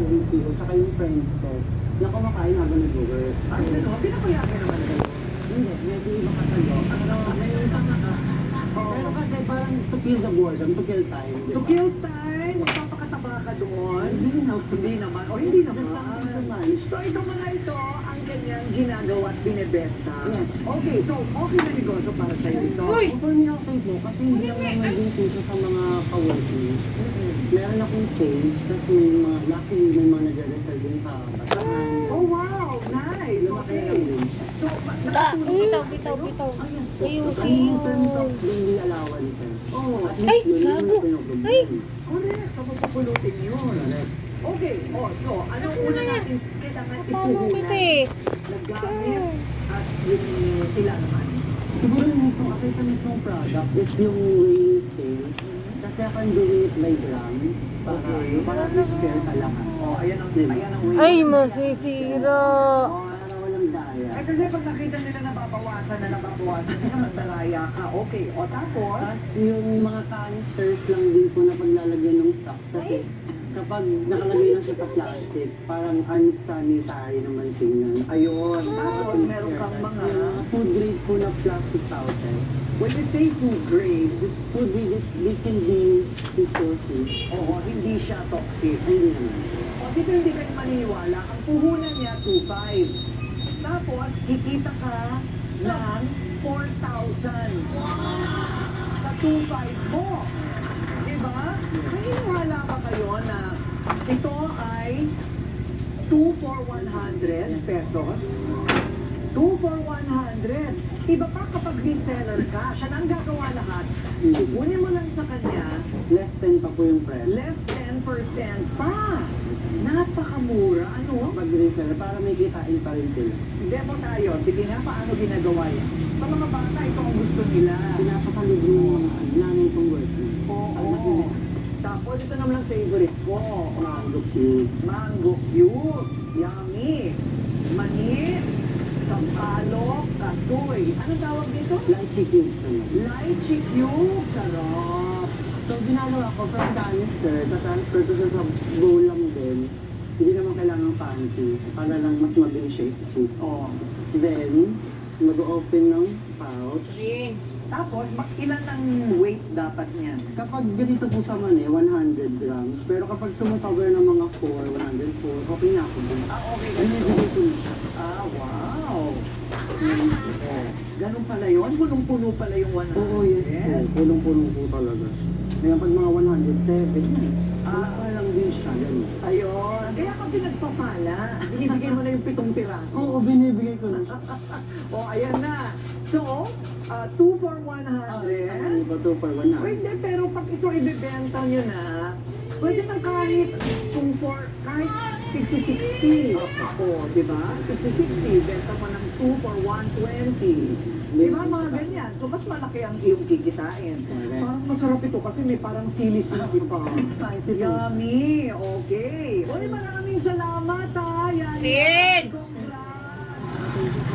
BPO, tsaka yung friends ko, na kumakain habang nag-work. So, Pinapayagan naman kayo. hindi, medyo iba katayo. May isang pero kasi parang to kill the boredom, to kill time. To kill time, magpapakataba ka doon. Hindi na. Hindi naman. O hindi Just naman. something naman. So itong mga ito, ang kanyang ginagawa at binibenta. Yes. Okay, so okay na negosyo para sa'yo ito. Uy! For me, okay po. Kasi hindi lang naman din puso sa mga ka-working. Meron akong page, kasi may mga, luckily may mga nagre-reserve din sa basahan. Oh wow, nice. Lumaki Okay. lang din siya. So, Bitaw. In terms of daily allowances, Oh, at Ay, least yun yung gago. pinag-problema. Ay! correct. So magpupulutin yun. Correct. Okay, oh, so ano una natin kailangan Paano kita ipuhunan eh? na gamit at yung tila naman. Siguro yung mismo, kasi sa mismong product is yung weighing scale. Kasi I can do it by grams para at least fair sa lahat. Oh, ayan ang way. Ay, masisira. Para walang daya. Eh kasi pag nakita nila nababawasan, nila magdalaya ka. Okay, o tapos, Tapos yung mga canisters lang din po na paglalagyan ng stocks kasi kapag nakalagay lang siya sa plastic, parang unsanitary naman tingnan. ayun. Tapos meron kang mga, Yung food grade po na plastic pouches. when you say food grade, Food grade, they can be used to store foods. oo, hindi siya toxic. Ay, hindi naman. O dito hindi kayo maniniwala, ang puhunan niya 2.5. Tapos, kikita ka ng 4,000 sa 2.5 mo. Diba? Maniniwala ba kayo na ito ay 2 for 100 pesos? 2 for 100. Iba pa kapag reseller ka, siya na ang gagawa lahat. Kukunin mo lang sa kanya, Less than pa po yung presyo. less 10% pa. Napakamura. Ano? Pag reseller, para may kitain pa rin sila. Demo tayo. Sige nga, paano ginagawa yan? Sa mga bata, ito ang gusto nila. Pinapasalib yung nanay kong working. Oo. Tapos ito naman ang favorite ko. Mango cubes. Mango cubes. Yummy. Mani, sampalok, kasoy. Anong tawag dito? Lychee cubes naman. Lychee cubes. Sarap. So, ginagawa ko from canister, tatransfer ko siya sa bowl lang din. Hindi naman kailangan fancy. Para lang mas mabilis siya scoop. Oh. Then, mag-open ng pouch. Tapos, ilan ang weight dapat niyan? Kapag ganito po sa mani, 100 grams. Pero kapag sumusobra ng mga 4, 104, okay na ako dun. Okay. Binibigay ko na siya. Wow. Ganun pala yun? Punong-puno pala yung 100. Oo, yes po. Punong-punong po talaga siya. Ngayon pag mga 107, lang din siya. Ganun. Ayun. Kaya ka pinagpapala. Binibigay mo na yung 7 piraso. Oo, binibigay ko na siya. O, ayan na. So, 2 for 100. Saan ba 2 for 100? Pwede, pero pag ito ibibenta nyo na, pwede nang kahit kahit tigsi 60. O, di ba? Tigsi 60, benta mo ng 2 for 120. Di ba mga ganyan? So, mas malaki ang iyong kikitain. Correct. Parang masarap ito kasi may parang sili-sili pa. Spicy po siya. Yummy! Okay. Uy, maraming salamat ha! Yan. Sid! Congrats!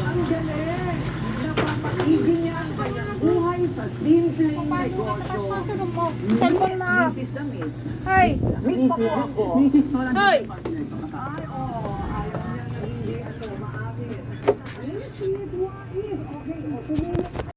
Ang galing! Napapatigin niya ang kanyang buhay sa simpleng negosyo. Cellphone na. Mrs. na Miss. Ay! Miss pa po ako. Mrs. Nolan, Hoy! partner ko. Ay,